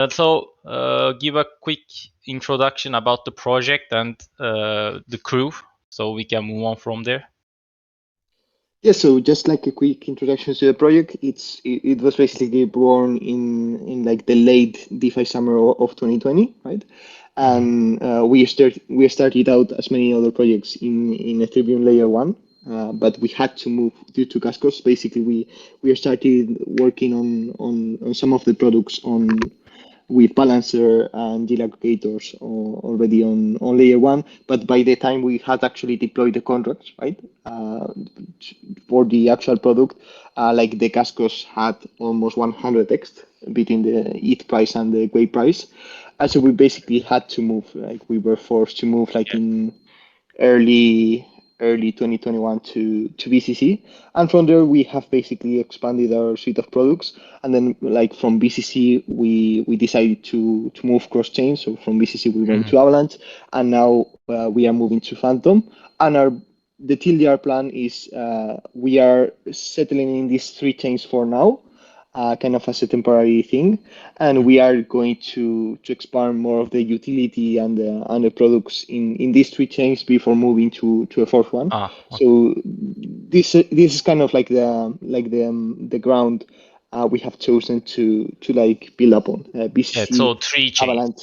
Give a quick introduction about the project and the crew, so we can move on from there. Yeah, so just like a quick introduction to the project, it was basically born in like the late DeFi summer of 2020, right? And we started out as many other projects in Ethereum layer one, but we had to move due to gas costs. Basically, we started working on some of the products on with Balancer and deal aggregators already on layer one. But by the time we had actually deployed the contracts, right, for the actual product, like the Cascos had almost 100x between the ETH price and the Gwei price. And so we basically had to move, like we were forced to move like in early 2021 to BCC, and from there we have basically expanded our suite of products. And then like from BCC we decided to move cross chain. So from BCC we went to Avalanche, and now we are moving to Phantom. And the TLDR plan is we are settling in these three chains for now, kind of as a temporary thing, and we are going to expand more of the utility and the products in these three chains before moving to a fourth one. So this is kind of like the ground we have chosen to like build upon BCC, so three chains. Avalanche,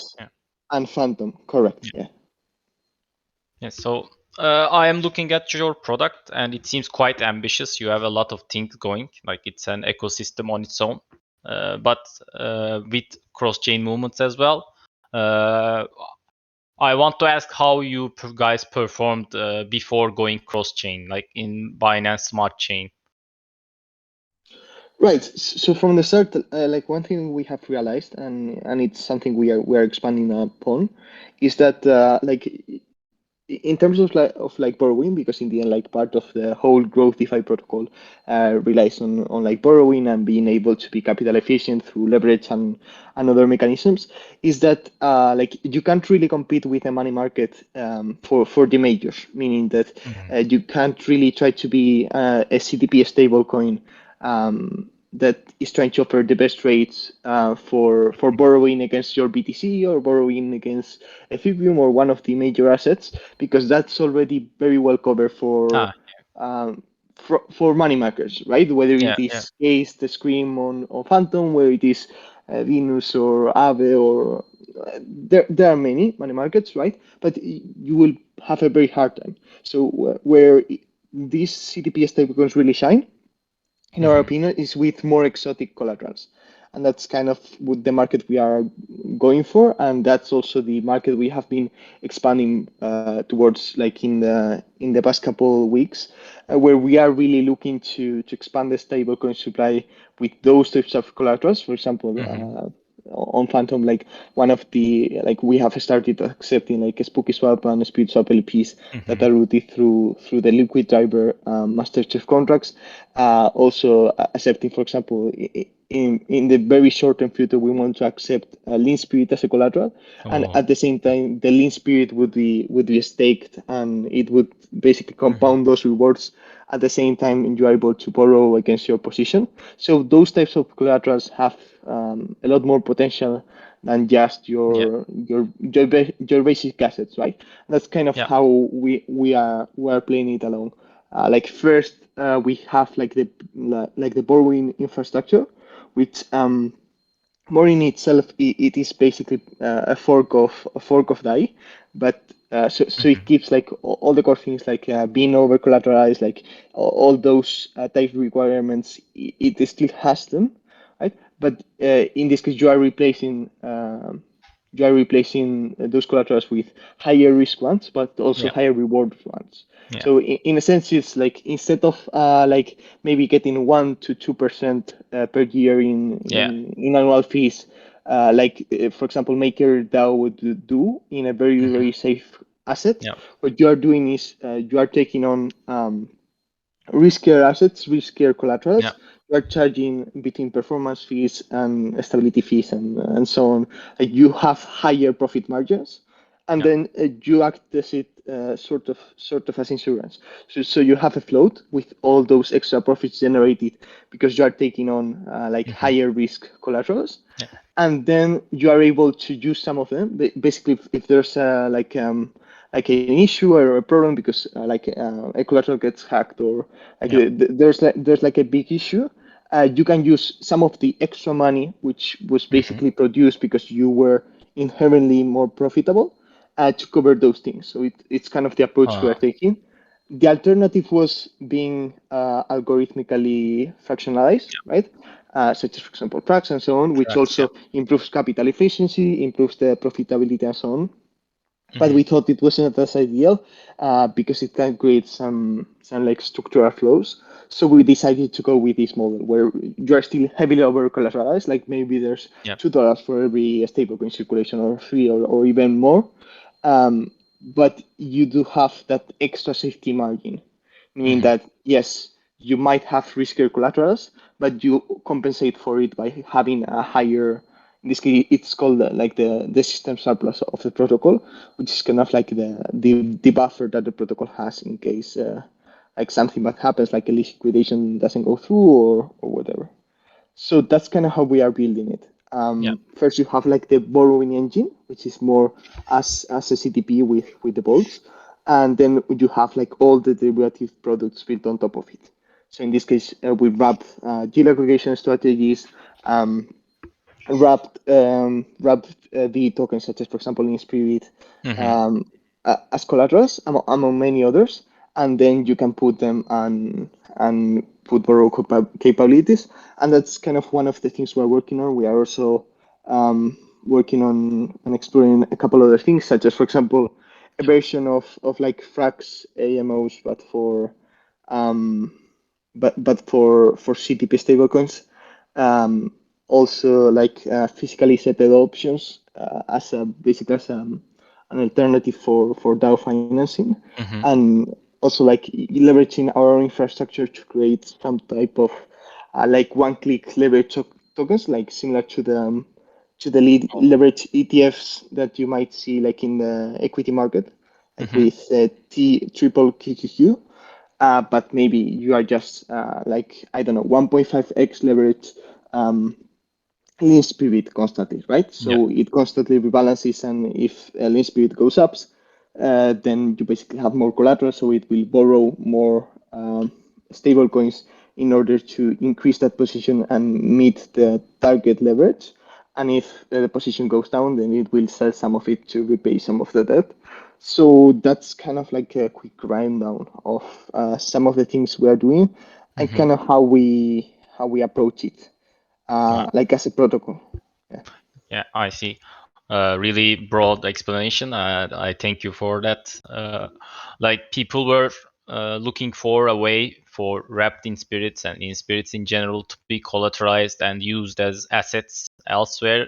and Phantom. Correct. Yeah. So I am looking at your product, and it seems quite ambitious. You have a lot of things going, like it's an ecosystem on its own, but with cross-chain movements as well. I want to ask how you guys performed before going cross-chain, like in Binance Smart Chain. Right. So from the start, like one thing we have realized, and it's something we are expanding upon, is that like in terms of like borrowing, because in the end, like part of the whole growth DeFi protocol relies on like borrowing and being able to be capital efficient through leverage and other mechanisms, is that like you can't really compete with a money market for the majors, meaning that you can't really try to be a CDP stablecoin that is trying to offer the best rates for borrowing against your BTC or borrowing against Ethereum or one of the major assets, because that's already very well covered for money markets, right? Whether it is Case, the Scream on Phantom, whether it is Venus or Aave, or there are many money markets, right? But you will have a very hard time. So where these CDP stablecoins really shine, in our opinion, is with more exotic collaterals. And that's kind of what the market we are going for. And that's also the market we have been expanding towards, like in the past couple of weeks, where we are really looking to expand the stablecoin supply with those types of collaterals. For example, on Phantom, like one of the, like we have started accepting like a Spooky Swap and a Speed Swap LPs that are routed through the Liquid Driver master chef contracts. Also accepting, for example, in the very short term future, we want to accept Lean Spirit as a collateral, and at the same time, the Lean Spirit would be staked, and it would basically compound those rewards. At the same time, you are able to borrow against your position. So those types of collaterals have a lot more potential than just your basic assets, right? That's kind of how we are playing it along. Like first, we have like the borrowing infrastructure, which more in itself it is basically a fork of DAI, but so it keeps like all the core things like being over collateralized, like all those type requirements. It still has them, right? But in this case, you are replacing those collaterals with higher risk ones, but also higher reward ones. So in a sense, it's like instead of like maybe getting 1 to 2% per year in annual fees, for example, MakerDAO would do in a very safe asset. What you are doing is you are taking on riskier assets, riskier collaterals. You are charging between performance fees and stability fees and so on. Like you have higher profit margins, and Yeah. then you act as it sort of as insurance. So you have a float with all those extra profits generated because you are taking on like Hmm. higher risk collaterals, Yeah. and then you are able to use some of them. Basically, if there's like an issue or a problem because a collateral gets hacked or like Yeah. there's like a big issue, you can use some of the extra money which was Hmm. basically produced because you were inherently more profitable to cover those things. So it's kind of the approach we are Uh, taking. The alternative was being algorithmically fractionalized, right? Such as, for example, Prax and so on, which tracks. Yeah. also improves capital efficiency, improves the profitability and so on. But Hmm. we thought it wasn't as ideal because it can create some like structural flows. So we decided to go with this model where you are still heavily over collateralized, like maybe there's Yeah. $2 for every stablecoin circulation or three or even more. But you do have that extra safety margin, meaning Hmm. that yes, you might have riskier collaterals, but you compensate for it by having a higher. In this case, it's called like the system surplus of the protocol, which is kind of like the buffer that the protocol has in case like something bad happens, like a liquidation doesn't go through or whatever. So that's kind of how we are building it. Yeah. First, you have like the borrowing engine, which is more as a CTP with the bolts, and then you have like all the derivative products built on top of it. So in this case, we wrap yield aggregation strategies, um, wrapped the tokens such as, for example, in Spirit, Hmm. um, as collaterals among many others, and then you can put them and put borrow capabilities, and that's kind of one of the things we're working on. We are also working on exploring a couple other things, such as, for example, a Yeah. version of like Frax AMOs, um, but for CTP stablecoins. Also, like physically settled options as a basically as an alternative for DAO financing, Hmm. and also like leveraging our own infrastructure to create some type of like one-click leverage tokens, like similar to the lead Oh. leverage ETFs that you might see like in the equity market, like Hmm. with T triple QQQ. But maybe you are just like I don't know 1.5x leverage um, lean spirit constantly, right? Yeah. So it constantly rebalances, and if lean spirit goes up, then you basically have more collateral, so it will borrow more stable coins in order to increase that position and meet the target leverage. And if the position goes down, then it will sell some of it to repay some of the debt. So that's kind of like a quick rundown of some of the things we are doing and Hmm. kind of how we approach it, like as a protocol. Yeah. Yeah, I see. Really broad explanation. I thank you for that. Like people were looking for a way for wrapped in spirits and in spirits in general to be collateralized and used as assets elsewhere.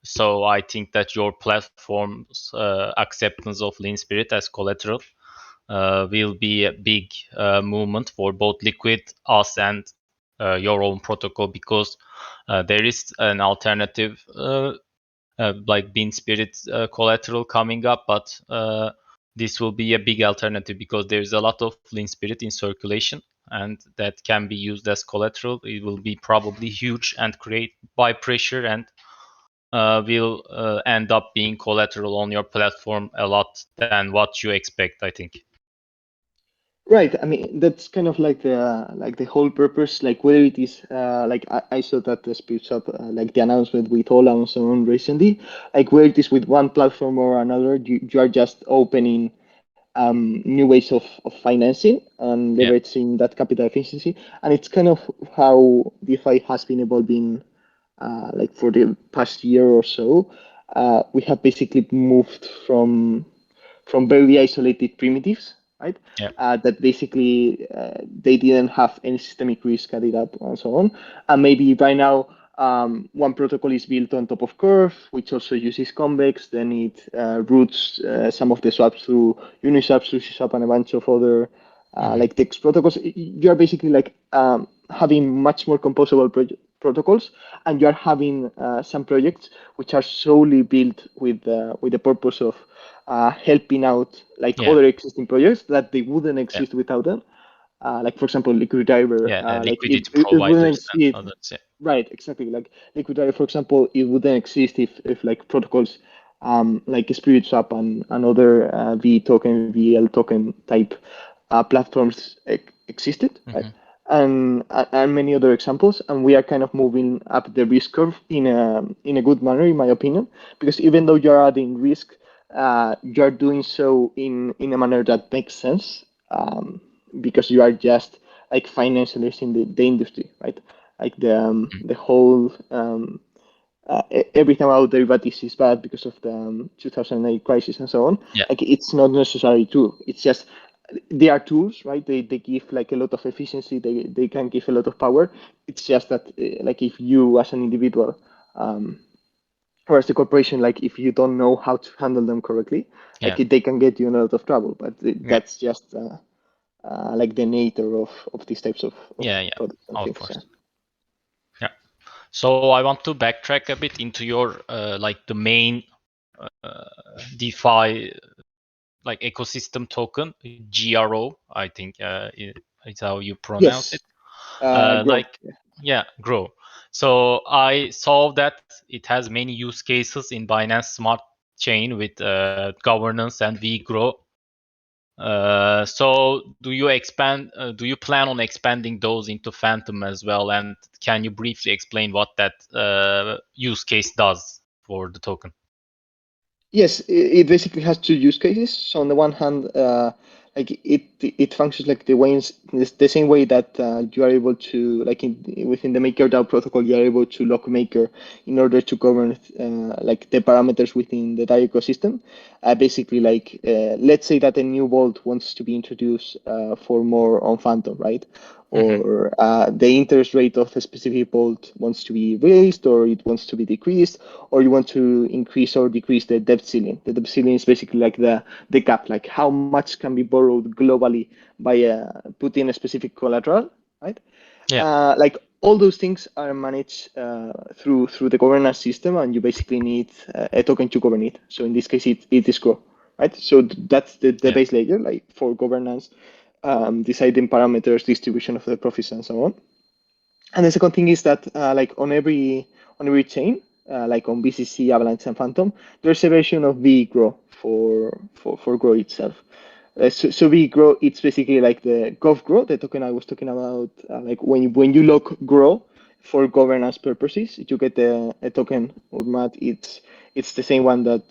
So I think that your platform's acceptance of Lean Spirit as collateral will be a big movement for both Liquid, us, and your own protocol because there is an alternative like Bean Spirit collateral coming up, but this will be a big alternative because there's a lot of Lean Spirit in circulation and that can be used as collateral. It will be probably huge and create buy pressure and will end up being collateral on your platform a lot than what you expect, I think. Right. I mean, that's kind of like the whole purpose. Like whether it is like I saw that the speeds up like the announcement with Ola and so on recently. Like whether it is with one platform or another, you are just opening new ways of financing and Yeah. leveraging that capital efficiency. And it's kind of how DeFi has been evolving like for the past year or so. We have basically moved from very isolated primitives, right? Yeah. That basically they didn't have any systemic risk added up and so on. And maybe right now, one protocol is built on top of Curve, which also uses Convex. Then it routes some of the swaps through Uniswap, SushiSwap, and a bunch of other Hmm. like text protocols. You are basically like having much more composable protocols, and you are having some projects which are solely built with the purpose of helping out like other existing projects that they wouldn't exist without them. Like for example, Liquid Driver, like liquidity it wouldn't providers and exist. others. Right, exactly. Like Liquid Driver, for example, it wouldn't exist if like protocols like Spirit Swap and other V token, VL token type platforms existed, right? And many other examples. And we are kind of moving up the risk curve in a good manner, in my opinion, because even though you're adding risk, you're doing so in a manner that makes sense, because you are just like financializing the industry, right? Like the whole everything about derivatives is bad because of the 2008 crisis and so on. Yeah, Like it's not necessarily true. It's just they are tools, right? They give like a lot of efficiency. They can give a lot of power. It's just that like if you as an individual or as a corporation, like if you don't know how to handle them correctly, like they can get you in a lot of trouble. But that's just like the nature of these types of products and of things. course. Yeah. So I want to backtrack a bit into your like the main DeFi like ecosystem token, GRO, I think is how you pronounce it. Yes, grow. Like grow. So I saw that it has many use cases in Binance Smart Chain with governance and vGrow. So do you expand? Do you plan on expanding those into Phantom as well? And can you briefly explain what that use case does for the token? Yes, it basically has two use cases. So on the one hand, like it functions like the same way that you are able to like within the MakerDAO protocol, you are able to lock Maker in order to govern like the parameters within the DAO ecosystem. Basically, like let's say that a new vault wants to be introduced for more on Phantom, right? Or the interest rate of a specific vault wants to be raised or it wants to be decreased, or you want to increase or decrease the debt ceiling. The debt ceiling is basically like the cap, like how much can be borrowed globally by putting a specific collateral, right? Yeah. Like all those things are managed through the governance system, and you basically need a token to govern it. So in this case, it is Grow, right? So that's the base layer, like for governance, deciding parameters, distribution of the profits, and so on. And the second thing is that like on every chain, like on BCC, Avalanche, and Phantom, there's a version of vGrow for Grow itself. So vGrow, it's basically like the GovGrow, the token I was talking about. Like when you lock Grow for governance purposes, you get a token format. It's the same one that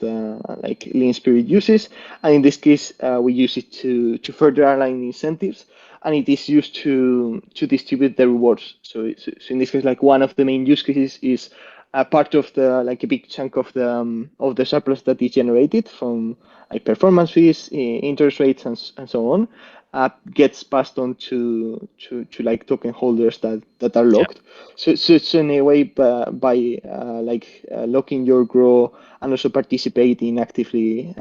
like Lean Spirit uses, and in this case, we use it to further align incentives, and it is used to distribute the rewards. So in this case, like one of the main use cases is a part of the like a big chunk of the surplus that is generated from like performance fees, interest rates, and so on, gets passed on to like token holders that are locked. So in a way, by locking your grow and also participating actively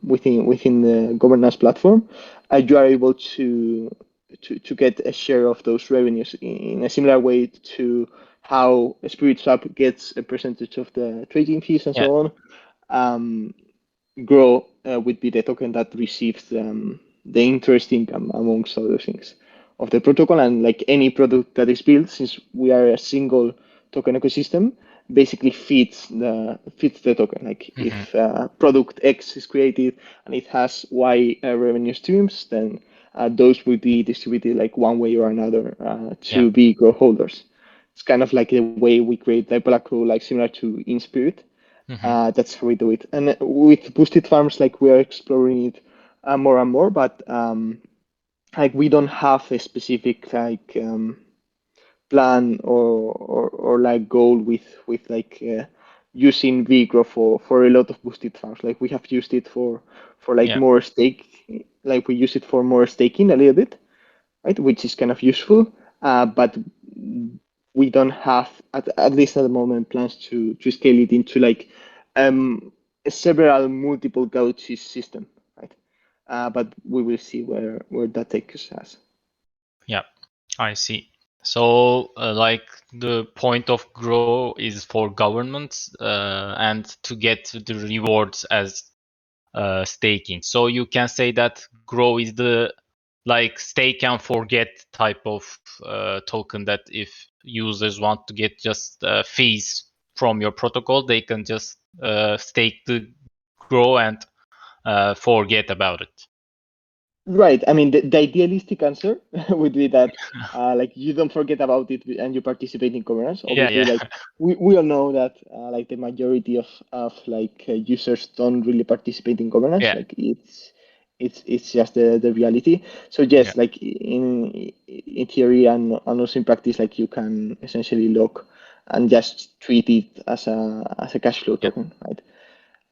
within the governance platform, you are able to get a share of those revenues in a similar way to how Spirit Swap gets a percentage of the trading fees and so on. Grow would be the token that receives the interest income amongst other things of the protocol, and like any product that is built, since we are a single token ecosystem, basically fits the token. Like if product X is created and it has Y revenue streams, then those will be distributed like one way or another to be grow holders. It's kind of like the way we create the Black Hole, like similar to In Spirit. That's how we do it. And with boosted farms, like we are exploring it more and more, but like we don't have a specific like plan or like goal with like using vGrow for a lot of boosted farms. Like we have used it for like more stake, like we use it for more staking a little bit, right? Which is kind of useful, but we don't have at least at the moment plans to scale it into like several multiple gauges system, right? But we will see where that takes us. Yeah, I see. So, like the point of Grow is for governments and to get the rewards as staking. So you can say that Grow is the like stake and forget type of token that if users want to get just fees from your protocol, they can just stake the Grow and forget about it. Right. I mean, the idealistic answer would be that, like, you don't forget about it and you participate in governance. Yeah, Obviously, yeah, like, we all know that, like, the majority of like users don't really participate in governance. yeah, Like, it's just the reality. So yeah, yes, like in theory and also in practice, like, you can essentially lock and just treat it as a cash flow yeah, token, right?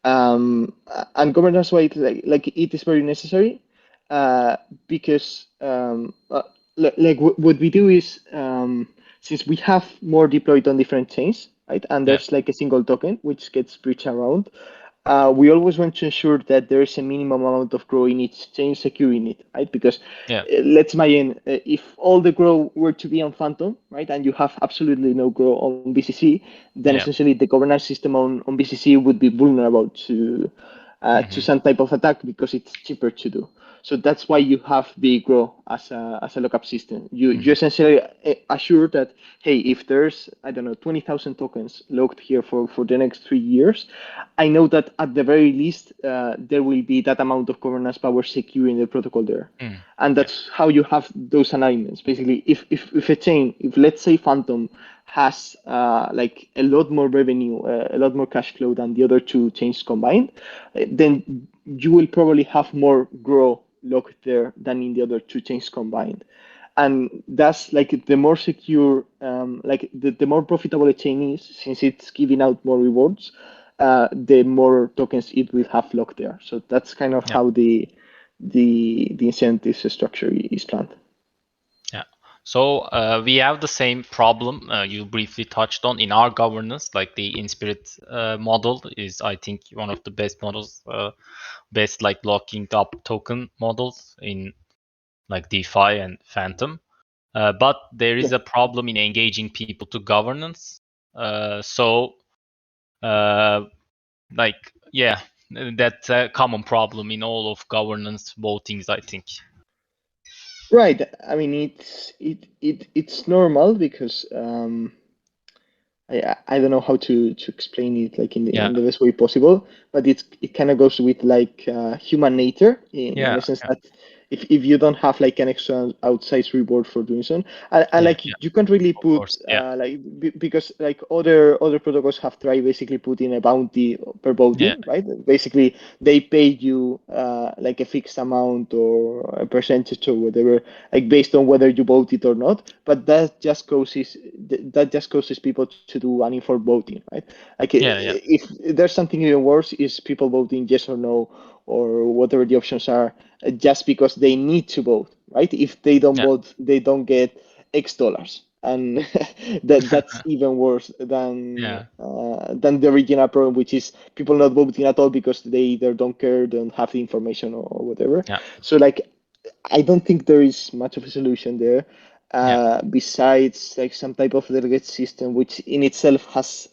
And governance wise, like it is very necessary, uh, because what we do is, since we have more deployed on different chains, right, and yeah. there's like a single token which gets breached around, we always want to ensure that there is a minimum amount of grow in each chain securing it, right? Because Yeah, let's imagine, if all the grow were to be on Phantom, right, and you have absolutely no grow on BCC, then yeah. essentially the governance system on BCC would be vulnerable to Hmm. some type of attack because it's cheaper to do. So that's why you have the grow as a lockup system. You Hmm. essentially assure that, hey, if there's, I don't know, 20,000 tokens locked here for the next 3 years, I know that at the very least there will be that amount of governance power securing the protocol there. Mm. And Yeah, that's how you have those alignments. Basically, if a chain, if let's say Phantom has like a lot more revenue, a lot more cash flow than the other two chains combined, then you will probably have more grow locked there than in the other two chains combined. And that's like the more secure, like the more profitable a chain is, since it's giving out more rewards, the more tokens it will have locked there. So that's kind of yeah, how the incentive structure is planned. yeah. So we have the same problem you briefly touched on in our governance. Like the Inspirit model is, I think, one of the best models, best like locking up token models in like DeFi and Phantom. But there Yeah. is a problem in engaging people to governance. So, uh, like, yeah, that's a common problem in all of governance votings, I think. Right. I mean, it's normal because I don't know how to explain it like Yeah, in the best way possible, but it kind of goes with like human nature in yeah, the sense yeah, that if you don't have like an extra outsized reward for doing so, and yeah, like yeah. you can't really Of put course, yeah, because like other protocols have tried basically putting a bounty per yeah, voting, right? Basically they pay you like a fixed amount or a percentage or whatever, like based on whether you vote it or not, but that just causes people to do uninformed voting, right? Like yeah, yeah, if there's something even worse is people voting yes or no or whatever the options are, just because they need to vote, right? If they don't yeah, vote they don't get X dollars, and that's even worse yeah, than the original problem, which is people not voting at all because they either don't care, don't have the information, or whatever. yeah, So like I don't think there is much of a solution there, yeah, besides like some type of delegate system, which in itself has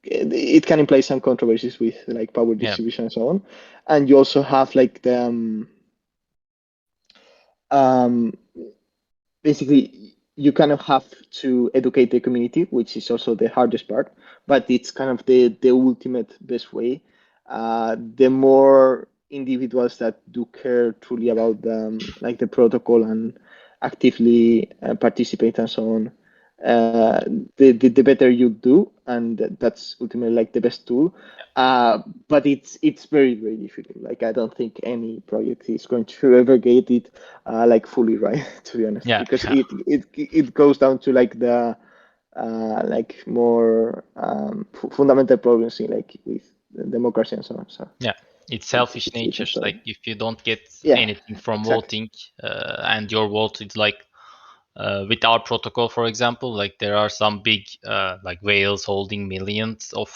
it can imply some controversies with like power yeah, distribution and so on. And you also have like the um, basically you kind of have to educate the community, which is also the hardest part, but it's kind of the ultimate best way. The more individuals that do care truly about like the protocol and actively participate and so on, uh, the better you do, and that's ultimately like the best tool. But it's very very difficult. Like I don't think any project is going to ever get it like fully right, to be honest, yeah, because yeah, it goes down to like the like more fundamental problems in like with democracy and so on. So yeah. It's it's selfish it's a nature. different Like story. if you don't get Yeah, anything from exactly. voting, and your vote is like with our protocol, for example, like there are some big like whales holding millions of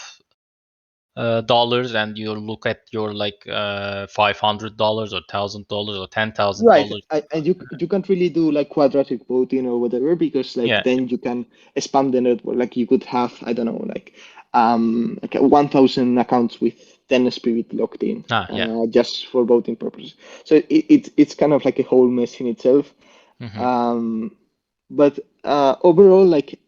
dollars, and you look at your like $500 or $1,000 or ten thousand Right, dollars. and you can't really do like quadratic voting or whatever because like Yeah. then you can spam the network. Like you could have, I don't know, like 1,000 accounts with 10 spirit locked in Yeah. just for voting purposes. So it's kind of like a whole mess in itself. Hmm. Um, but overall, like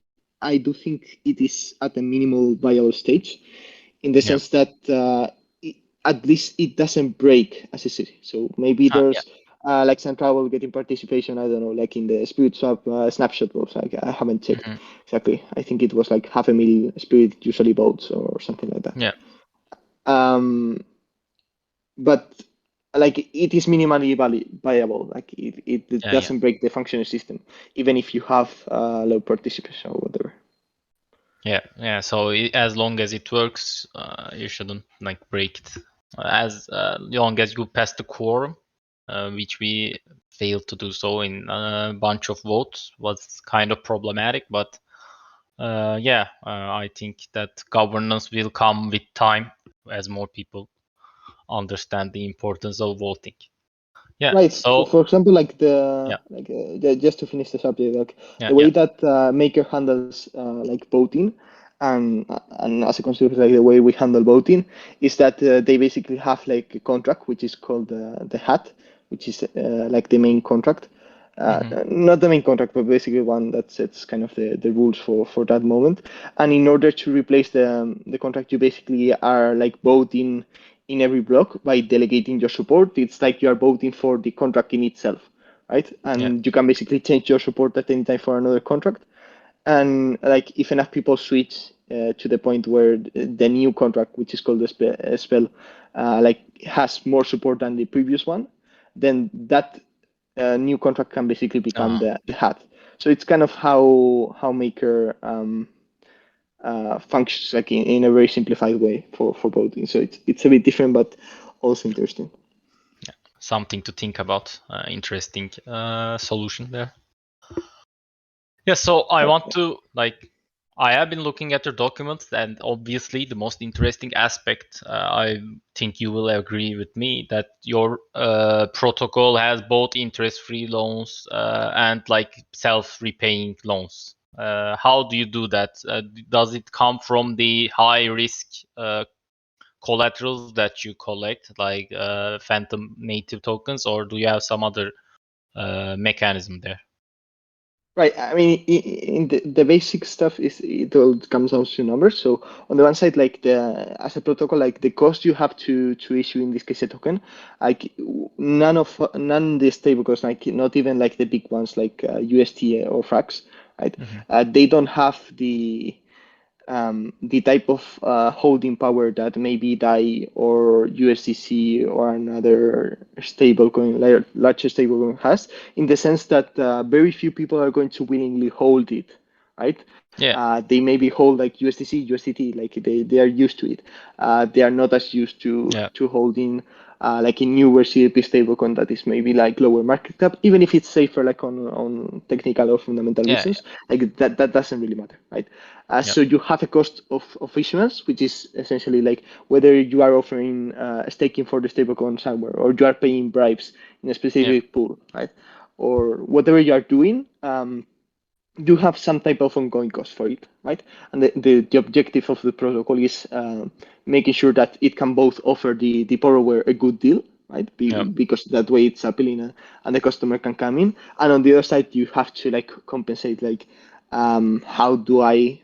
I do think it is at a minimal viable stage in the Yeah. sense that at least it doesn't break as a city. So maybe Yeah. there's like some trouble getting participation. I don't know, like in the Spirit Swap snapshot votes. Like I haven't checked Hmm. exactly. I think it was like 500,000 Spirit usually votes or something like that. Yeah. Um, but like it is minimally viable. Like it Yeah. doesn't break the functioning system, even if you have low participation or whatever. Yeah. So as long as it works, you shouldn't like break it. As long as you pass the quorum, which we failed to do so in a bunch of votes, was kind of problematic. But yeah, I think that governance will come with time as more people understand the importance of voting. Yeah. Right. So For example, like yeah. just to finish the subject, like Yeah. the Yeah. way that Maker handles like voting, and as a consequence, like the way we handle voting is that they basically have like a contract which is called the hat, which is like the main contract. Hmm. Not the main contract, but basically one that sets kind of the rules for that moment. And in order to replace the contract, you basically are like voting in every block by delegating your support. It's like you are voting for the contract in itself, right? Yeah. And you can basically change your support at any time for another contract. And like if enough people switch to the point where the new contract, which is called the spell, like has more support than the previous one, then that new contract can basically become Uh-huh. the hat. So it's kind of how Maker functions like in a very simplified way for voting. So it's a bit different, but also interesting. Something to think about. Interesting solution there. Yeah, so I Right. want to like I have been looking at your documents, and obviously the most interesting aspect, I think you will agree with me that your protocol has both interest-free loans and like self-repaying loans. How do you do that? Does it come from the high-risk collaterals that you collect, like Phantom native tokens, or do you have some other mechanism there? Right. I mean, in the basic stuff is it all comes down to numbers. So on the one side, like the as a protocol, like the cost you have to issue in this case a token, like none the stablecoins, like not even like the big ones like UST or Frax, right? Hmm. They don't have the type of holding power that maybe DAI or USDC or another stablecoin, larger stablecoin has, in the sense that very few people are going to willingly hold it, right? Yeah. They maybe hold like USDC, USDT, like they are used to it. They are not as used Yeah. to holding like a newer CDP stablecoin that is maybe like lower market cap, even if it's safer like on technical or fundamental Yeah. reasons, like that doesn't really matter, right? Yeah. So you have a cost of issuance, which is essentially like whether you are offering staking for the stablecoin somewhere or you are paying bribes in a Yeah. specific pool, right? Or whatever you are doing, you have some type of ongoing cost for it, right? And the objective of the protocol is making sure that it can both offer the borrower a good deal, right? Yeah. Because that way it's appealing and the customer can come in. And on the other side, you have to like compensate, like how do I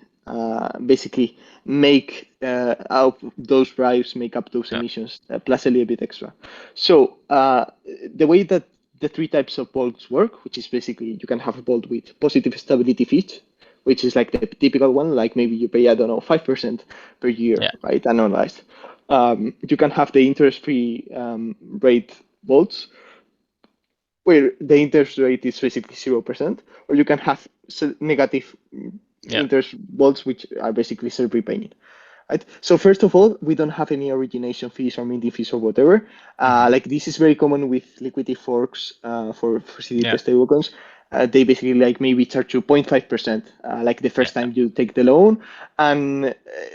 basically make out those bribes make up those Yeah. emissions plus a little bit extra. So the way that the three types of bolts work, which is basically you can have a bolt with positive stability fees, which is like the typical one, like maybe you pay, I don't know, 5% per year, Yeah. right? Annualized. You can have the interest-free rate bolts, where the interest rate is basically 0%, or you can have negative Yeah. interest bolts, which are basically self-repaying. Right? So first of all, we don't have any origination fees or minting fees or whatever. Hmm. Like this is very common with liquidity forks for CDP Yeah. stablecoins. they basically like maybe charge you 0.5%, like the Yeah. first time you take the loan. And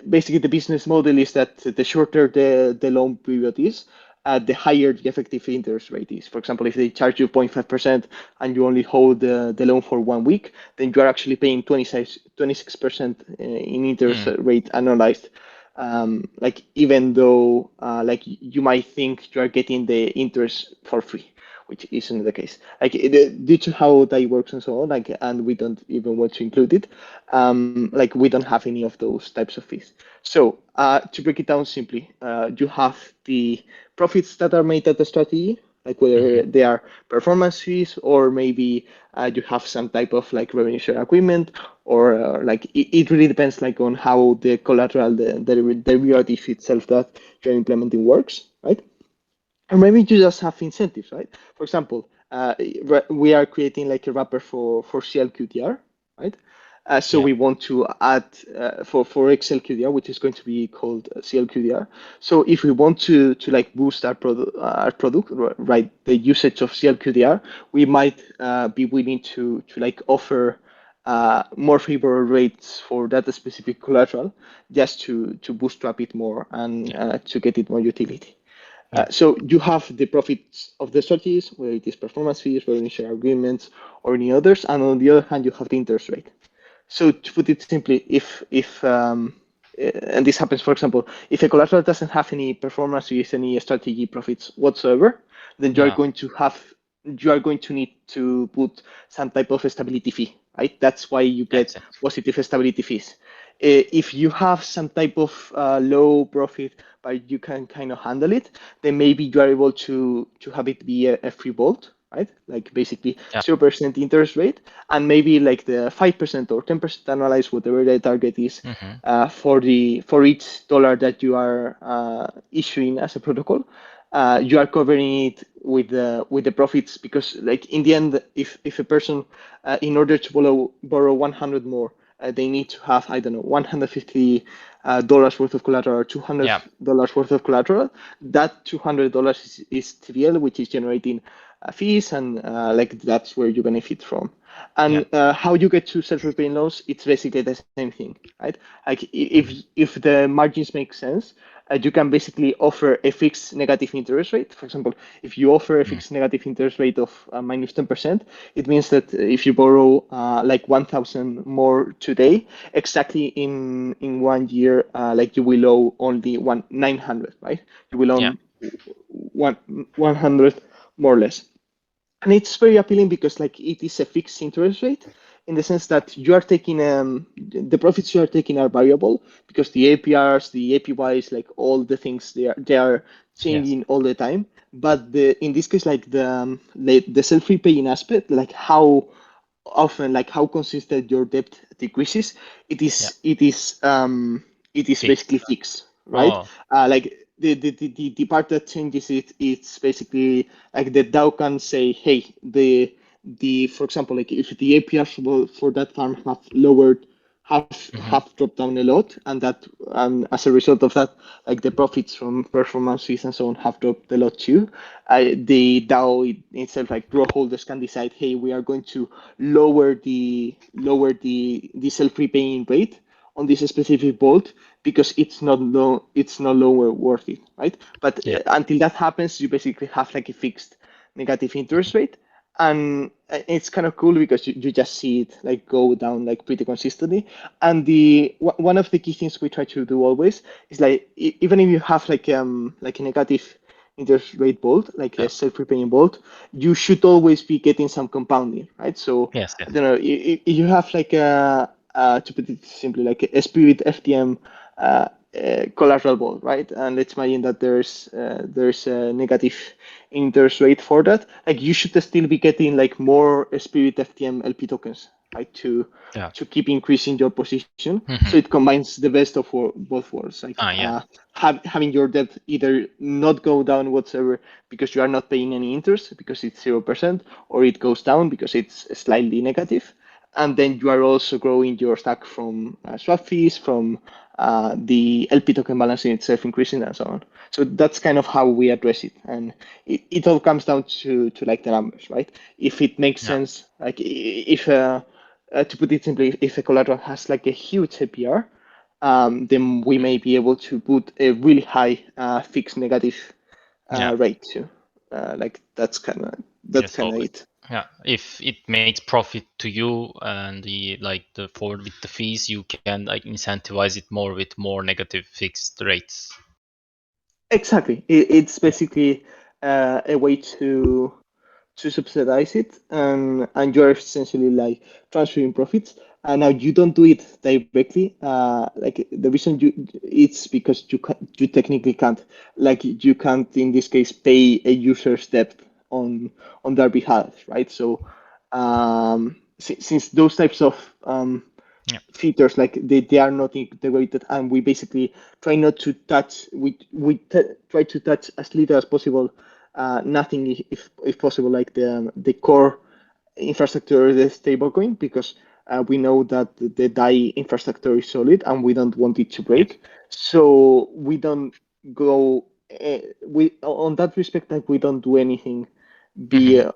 basically the business model is that the shorter the loan period is, the higher the effective interest rate is. For example, if they charge you 0.5% and you only hold the loan for 1 week, then you are actually paying 26% in interest Mm. rate annualized. Like even though like you might think you are getting the interest for free, which isn't the case. Like due to how that works and so on, like, and we don't even want to include it. Like we don't have any of those types of fees. So to break it down simply, you have the profits that are made at the strategy, like whether Hmm. they are performance fees or maybe you have some type of like revenue share agreement, or like it really depends like on how the collateral, the derivative itself that you're implementing works, right? Or maybe you just have incentives, right? For example, we are creating like a wrapper for CLQDR, right? So Yeah. we want to add for XLQDR, which is going to be called CLQDR. So if we want to like boost our product, right, the usage of CLQDR, we might be willing to like offer more favorable rates for that specific collateral, just to bootstrap it more and Yeah. to get it more utility. Yeah. So you have the profits of the strategies, whether it is performance fees, revenue share agreements, or any others, and on the other hand, you have the interest rate. So to put it simply, if and this happens, for example, if a collateral doesn't have any performance fees, any strategy profits whatsoever, then Yeah. you are going to need to put some type of stability fee, right? That's why you get That's it. positive stability fees. If you have some type of low profit, but you can kind of handle it, then maybe you are able to have it be a free bolt, right? Like basically Yeah. 0% interest rate, and maybe like the 5% or 10% annualized, whatever the target is, Hmm. for each dollar that you are issuing as a protocol. You are covering it with the profits, because like in the end, if a person in order to borrow 100 more, they need to have, I don't know, 150 dollars worth of collateral or 200 Yeah. dollars worth of collateral. That $200 is TVL, which is generating fees, and like that's where you benefit from. Yeah. And how you get to self-repaying loans, it's basically the same thing, right? Like Hmm. if the margins make sense, you can basically offer a fixed negative interest rate. For example, if you offer a Mm. fixed negative interest rate of minus 10%, it means that if you borrow like 1,000 more today, exactly in 1 year, like you will owe only 900, right? You will Yeah. own 100 more or less. And it's very appealing because like it is a fixed interest rate, in the sense that you are taking the profits you are taking are variable, because the APRs, the APYs, like all the things, they are Yes. changing all the time. But the in this case, like the self-repaying aspect, like how often, like how consistent your debt decreases, it Yeah. is it is it is basically Fixed. fixed, right? Oh. Like the part that changes it's basically like the DAO can say, hey, the for example, like if the APRs for that farm have lowered, have Hmm. dropped down a lot, and that as a result of that, like the profits from performance fees and so on have dropped a lot too. The DAO itself, like draw holders can decide, hey, we are going to lower the self-repaying rate on this specific bolt, because it's no longer worth it, right? But Yeah. until that happens, you basically have like a fixed negative interest rate, and it's kind of cool because you just see it like go down like pretty consistently. And one of the key things we try to do always is like even if you have like a negative interest rate bolt, like Yeah. a self-repaying bolt, you should always be getting some compounding, right? So Yes. I Yes. don't know, if you have like a to put it simply, like a spirit FTM collateral bond, right? And let's imagine that there's a negative interest rate for that. Like you should still be getting like more spirit FTM LP tokens, right? Yeah. To keep increasing your position. So Hmm. it combines the best of both worlds, like Ah. Yeah. having your debt either not go down whatsoever because you are not paying any interest because it's 0%, or it goes down because it's slightly negative. And then you are also growing your stack from swap fees, from the LP token balancing itself increasing and so on. So that's kind of how we address it, and it all comes down to like the numbers, right? If it makes sense, like if to put it simply, if a collateral has like a huge APR, then we may be able to put a really high fixed negative rate too. Like that's kind of it. If it makes profit to you and the forward with the fees, you can like incentivize it more with more negative fixed rates. Exactly. It's basically a way to subsidize it, and you're essentially like transferring profits. And now you don't do it directly. Like the reason it's because you technically can't. Like you can't in this case pay a user's debt on their behalf, right? So since those types of features like they are not integrated, and we basically try not to touch try to touch as little as possible, nothing if possible, like the core infrastructure of the stablecoin, because we know that the DAI infrastructure is solid and we don't want it to break. So we don't go we on that respect, like we don't do anything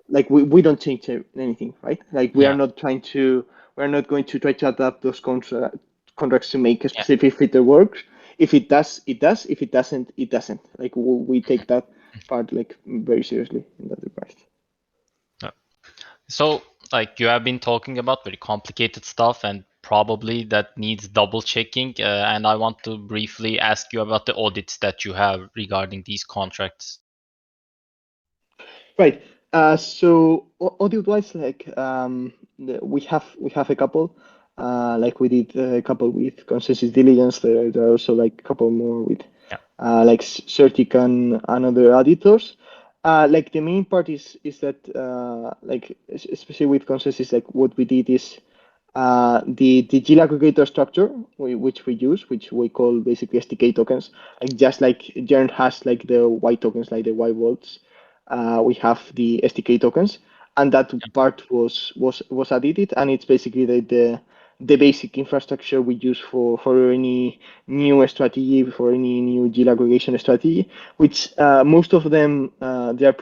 like we don't change anything, right? Like we are not trying to we're not going to try to adapt those contracts to make a specific feature work. If it does, it does. If it doesn't, it doesn't. Like we take that part like very seriously in that regard. So, like you have been talking about very complicated stuff, and probably that needs double checking. And I want to briefly ask you about the audits that you have regarding these contracts. Right. So audit-wise, like we have a couple. Like we did a couple with consensus diligence. There are also like a couple more with like Certic and other auditors. Like the main part is that like especially with consensus, like what we did is the GIL aggregator structure which we use, which we call basically SDK tokens, like just like Jern has like the Y tokens, like the Y vaults, we have the SDK tokens, and that part was added, and it's basically the basic infrastructure we use for any new strategy, for any new GIL aggregation strategy, which most of them they are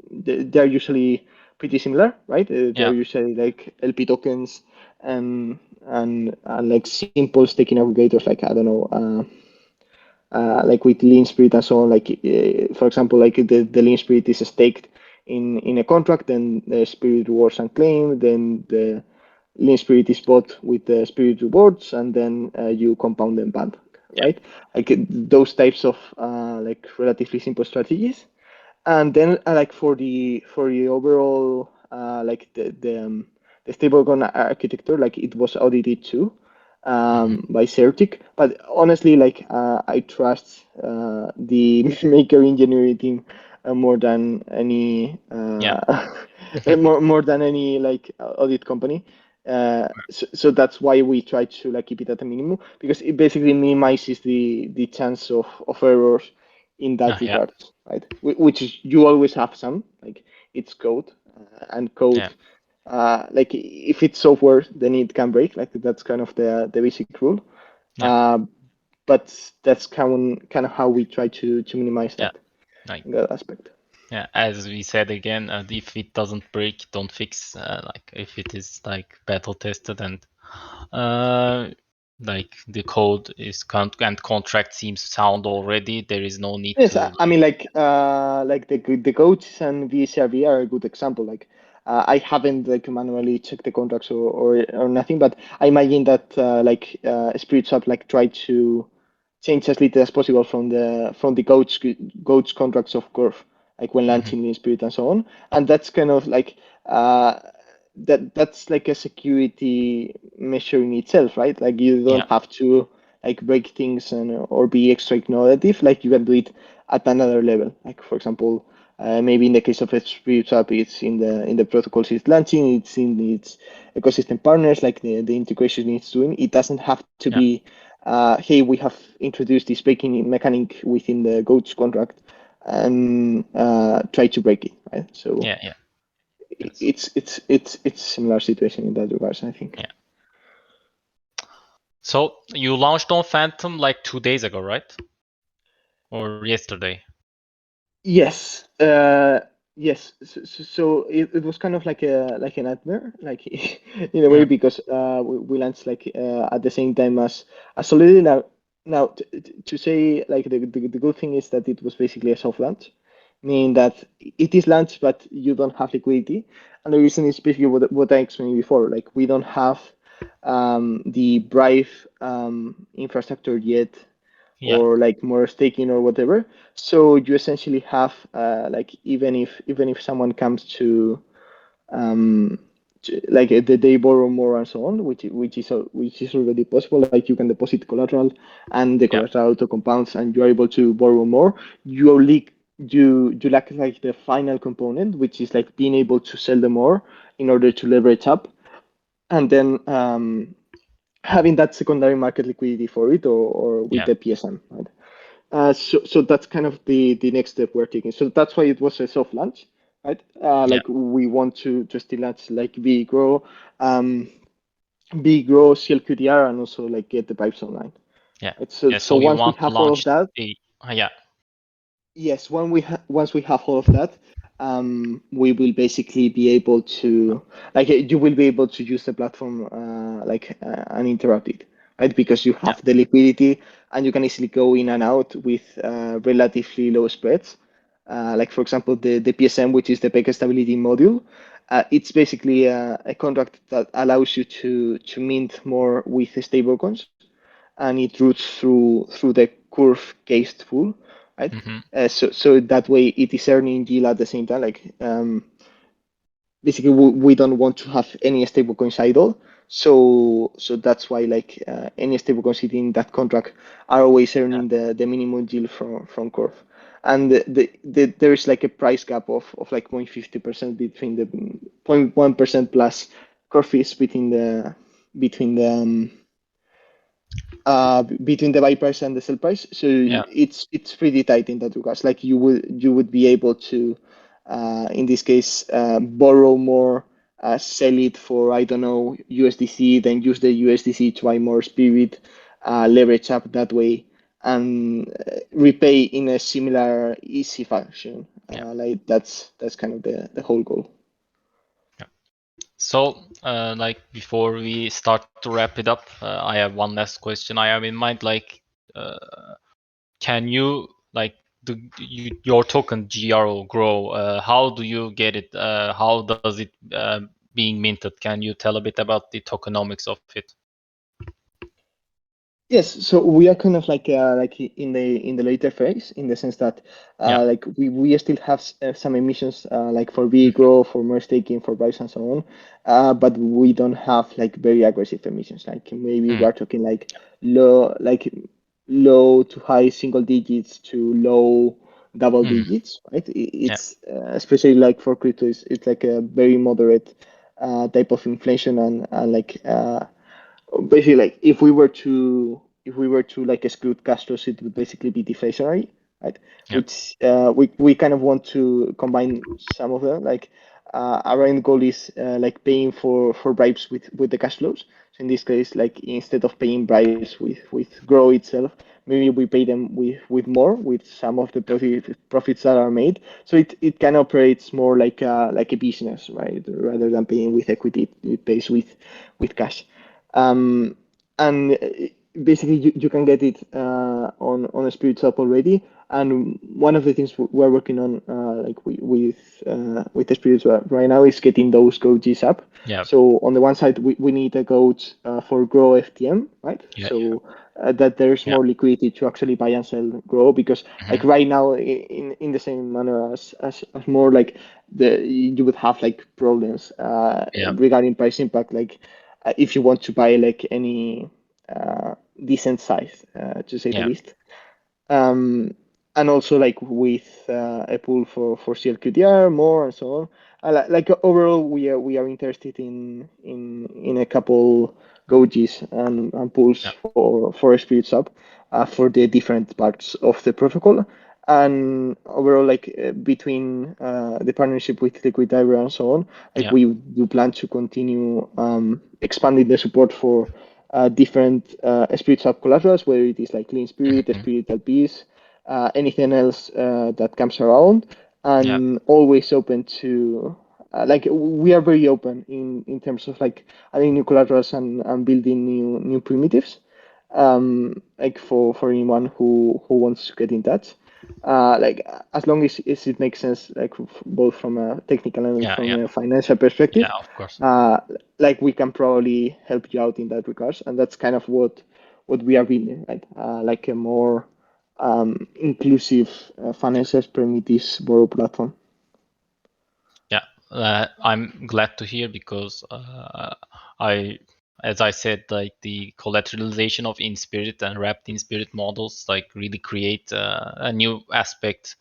they are usually pretty similar, right? They're usually like LP tokens and like simple staking aggregators, like I don't know, like with Lean Spirit and so on. Like for example, like the Lean Spirit is staked in a contract, then the Spirit rewards unclaimed, then the Lean Spirit is bought with the Spirit rewards, and then you compound them back, right? Like those types of like relatively simple strategies. And then like for the overall like the stablecoin architecture, like it was audited too by Certic. But honestly, like I trust the maker engineering team more than any more than any like audit company. So that's why we try to like keep it at a minimum, because it basically minimizes the chance of errors in that regard, right? Which is you always have some, like it's code, and code like if it's software then it can break, like that's kind of the basic rule. uh, but that's kind of how we try to minimize Like that aspect. as we said again, if it doesn't break, don't fix. Like if it is like battle tested and like the code is and contract seems sound already, there is no need Yes, to I mean like the coaches and VSRV are a good example. Like I haven't like manually checked the contracts or nothing, but I imagine that Spirit Swap like try to change as little as possible from the coach contracts of Curve, like when launching in Spirit and so on. And that's kind of like uh, that's like a security measure in itself, right? Like you don't have to like break things or be extra innovative. Like you can do it at another level. Like for example, maybe in the case of a Spirit Swap, it's in the protocols it's launching, it's in its ecosystem partners, like the integration it's doing. It doesn't have to be hey, we have introduced this breaking mechanic within the Goats contract and try to break it, right? So it's similar situation in that regards, I think. So you launched on Phantom like 2 days ago, right? Or yesterday? Yes, yes. So it was kind of like a nightmare, like in a way, Yeah. because we launched like at the same time as Solidity. Now to say like the good thing is that it was basically a soft launch, meaning that it is launched, but you don't have liquidity. And the reason is basically what I explained before. Like we don't have the Brave infrastructure yet, Yeah. or like more staking or whatever. So you essentially have like even if someone comes um, like they borrow more and so on, which is already possible. Like you can deposit collateral, and the Yeah. collateral auto compounds, and you are able to borrow more. You leak you lack like the final component, which is like being able to sell them more in order to leverage up, and then having that secondary market liquidity for it, or with Yeah. the PSM, right? So that's kind of the next step we're taking. So that's why it was a soft launch, right? Yeah. Like we want to still launch like um, B grow, CLQDR, and also like get the pipes online. Yeah. Right? So Yeah. so So you once we want to have all of launch that, the yeah. yes, once we have all of that, we will basically be able to like you will be able to use the platform uninterrupted, right? Because you Yeah. have the liquidity, and you can easily go in and out with relatively low spreads. Like for example, the PSM, which is the peg stability module. It's basically a contract that allows you to mint more with stablecoins, and it routes through the curve cased pool, right? Mm-hmm. So that way it is earning yield at the same time. Like basically we don't want to have any stablecoins idle. So that's why like any stablecoin sitting in that contract are always Yeah. earning the minimum yield from curve. And there is like a price gap of like 0.50% between the 0.1% plus curve fees between between the buy price and the sell price. So Yeah. it's pretty tight in that regards. Like you would be able to, in this case, borrow more, sell it for I don't know USDC, then use the USDC to buy more Spirit, leverage up that way, and repay in a similar easy fashion. Yeah. Like that's kind of the whole goal. Yeah. So, like before we start to wrap it up, I have one last question I have in mind. Like, can you like your token GRO grow? How do you get it? How does it being minted? Can you tell a bit about the tokenomics of it? Yes, so we are kind of like in the later phase, in the sense that Yeah. like we still have some emissions like for V Mhm. grow, for merge staking, for price and so on, but we don't have like very aggressive emissions. Like maybe Mm. we're talking low to high single digits to low double Mm. digits, right? Yeah. It's especially like for crypto, it's like a very moderate type of inflation, and like basically like if we were to like exclude cash flows, it would basically be deflationary, right? Yeah. Which we kind of want to combine some of them. Like our end goal is like paying for bribes with the cash flows. So in this case, like instead of paying bribes with grow itself, maybe we pay them with more, with some of the Yeah. profits that are made. So it kind of operates more like a business, right? Rather than paying with equity, it pays with cash. Um, and basically you can get it on a Spirit Shop already. And one of the things we're working on like with the Spirits right now is getting those goats up. Yeah. So on the one side we need a goat for grow FTM, right? Yeah. So that there's Yeah. more liquidity to actually buy and sell grow, because like Mhm. right now in the same manner as more like the you would have like problems Yeah. regarding price impact, like if you want to buy like any decent size, to say the Yeah. least. Um, and also like with a pool for CLQDR more and so on. Like overall, we are interested in a couple gojis and pools Yeah. for a Spirit Sub for the different parts of the protocol. And overall, like between the partnership with Liquid Diver and so on, like Yeah. we do plan to continue expanding the support different Spirit Swap collaterals, whether it is like Clean Spirit, Mhm. Spirit LPs, anything else that comes around, Yeah, and always open to like we are very open in terms of like adding new collaterals and building new primitives, like for anyone who wants to get in touch. Like as long as it makes sense, like both from a technical and yeah, from yeah, a financial yeah. perspective, Of course. uh, like we can probably help you out in that regards, and that's kind of what we are building, right? Like a more inclusive financial primitives borrow platform. Yeah, I'm glad to hear because I, as I said, like the collateralization of in spirit and wrapped in spirit models, like really create a new aspect.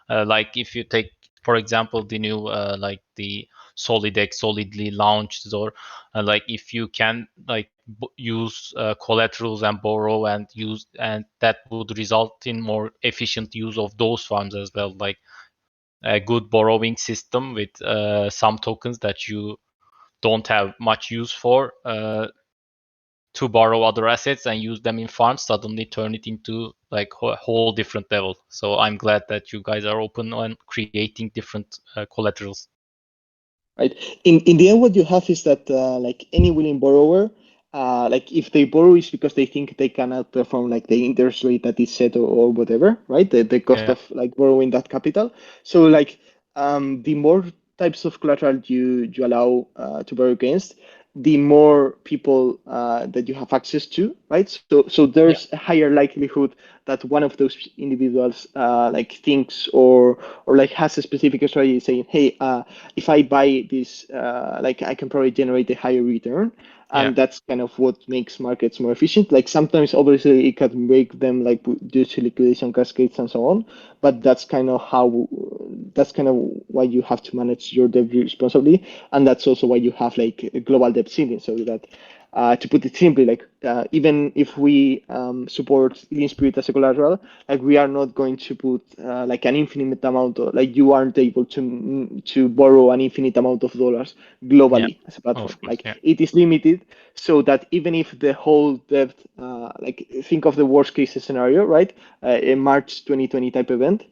Like if you take, for example, the new like the Solidex solidly launched, or like if you can like use collaterals and borrow and use, and that would result in more efficient use of those funds as well. Like a good borrowing system with some tokens that you don't have much use for to borrow other assets and use them in farms, suddenly turn it into like a whole different level. So I'm glad that you guys are open on creating different collaterals. Right. In the end, what you have is that like any willing borrower, like if they borrow is because they think they can outperform like the interest rate that is set or whatever, right? The cost Yeah, of like borrowing that capital. So like the more types of collateral you allow to borrow against, the more people that you have access to, right? So yeah, there's a higher likelihood that one of those individuals like thinks or like has a specific strategy saying, hey, if I buy this, like I can probably generate a higher return. yeah, And that's kind of what makes markets more efficient. Like sometimes, obviously, it can break them like due to liquidation cascades and so on. But that's kind of why you have to manage your debt responsibly, and that's also why you have like a global debt ceiling, so that to put it simply, like even if we support Lean Spirit as a collateral, like we are not going to put like an infinite amount of, like you aren't able to borrow an infinite amount of dollars yeah. globally as a platform. Of course, Like yeah, it is limited, so that even if the whole debt, like think of the worst case scenario, right? A March 2020 type event.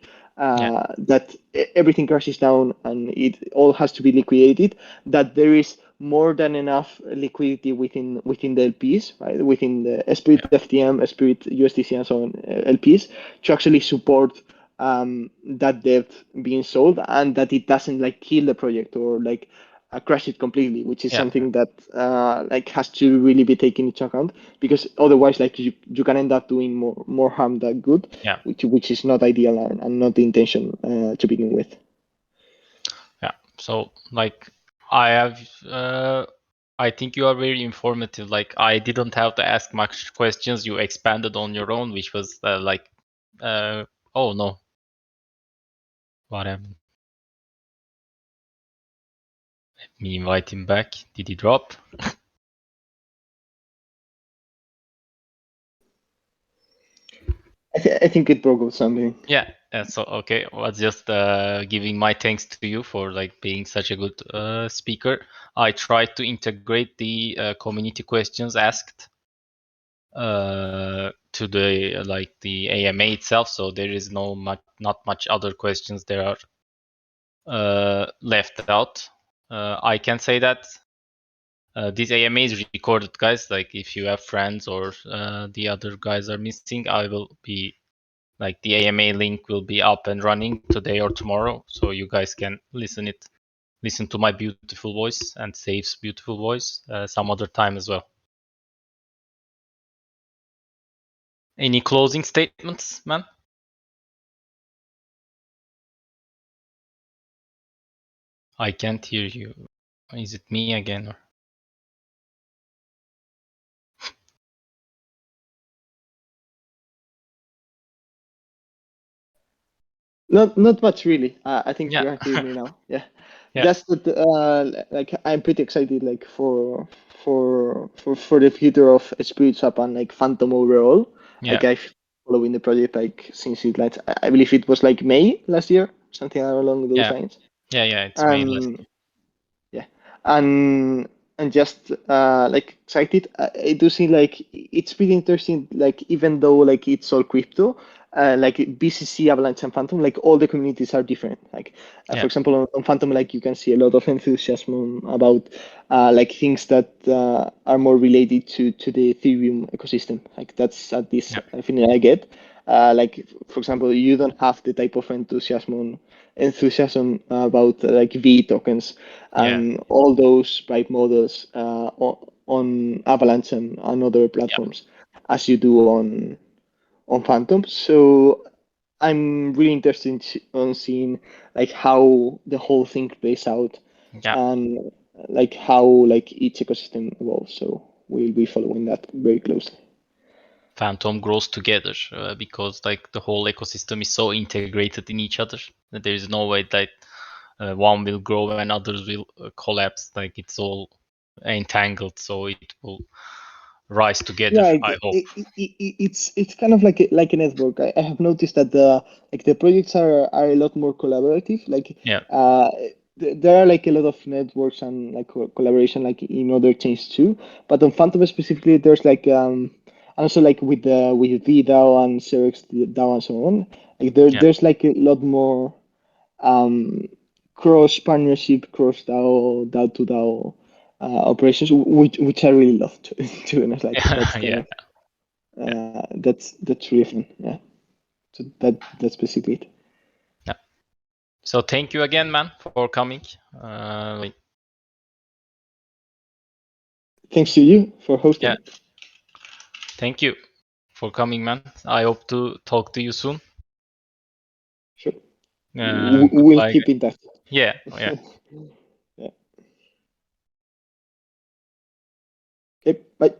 yeah, That everything crashes down and it all has to be liquidated, that there is more than enough liquidity within the LPs, right? Within the Spirit yeah, FTM, Spirit USDC, and so on LPs to actually support that debt being sold, and that it doesn't like kill the project or like crash it completely, which is yeah, something that like has to really be taken into account, because otherwise like you can end up doing more harm than good, yeah, which is not ideal and not the intention to begin with. yeah. So like I have I think you are very informative. Like I didn't have to ask much questions. You expanded on your own, which was like, uh, oh no, what happened? Let me invite him back. Did he drop? I think it broke something. Yeah. So okay, was just giving my thanks to you for like being such a good speaker. I tried to integrate the community questions asked to the like the AMA itself, so there is not much other questions there are left out. I can say that this AMA is recorded, guys. Like if you have friends or the other guys are missing, I will be like the AMA link will be up and running today or tomorrow, so you guys can listen to my beautiful voice and Save's beautiful voice some other time as well. Any closing statements, man? I can't hear you. Is it me again? Or? Not much really. I think you Yeah, can hear me now. Yeah, yeah, just that like I'm pretty excited like for the future of Spirit Up and like Phantom overall. yeah, Like I've following the project like since it like I believe it was like May last year, something along those yeah, lines. yeah. It's May last And yeah, and and just like checked it, I do see like it's pretty interesting. Like even though like it's all crypto, like BCC, Avalanche, and Phantom, like all the communities are different. Like for Yeah. example, on Phantom, like you can see a lot of enthusiasm about like things that are more related to the Ethereum ecosystem. Like that's at least Yeah. I think I get. Like for example, you don't have the type of enthusiasm about like V tokens Yeah. and all those bright models on Avalanche and other Yeah. platforms as you do on Phantom. So I'm really interested on seeing like how the whole thing plays out Yeah. and like how like each ecosystem evolves. So we'll be following that very closely. Phantom grows together because like the whole ecosystem is so integrated in each other that there is no way that one will grow and others will collapse. Like it's all entangled, so it will rise together. Yeah, I hope. it's kind of like a network. I have noticed that the projects are a lot more collaborative. Like Yeah. uh, there are like a lot of networks and like collaboration like in other chains too. But on Phantom specifically, there's like and also like with VDAO and Cerex DAO and so on. Like Yeah. there's like a lot more um, cross partnership, cross DAO to DAO operations, which I really love to be honest. Like that's kind Yeah. of Yeah. that's really fun. Yeah. So that's basically it. Yeah. So thank you again, man, for coming. Thanks to you for hosting Yeah. it. Thank you for coming, man. I hope to talk to you soon. Sure. We'll Goodbye. keep in touch. Yeah. Yeah. Yeah. Okay. Bye.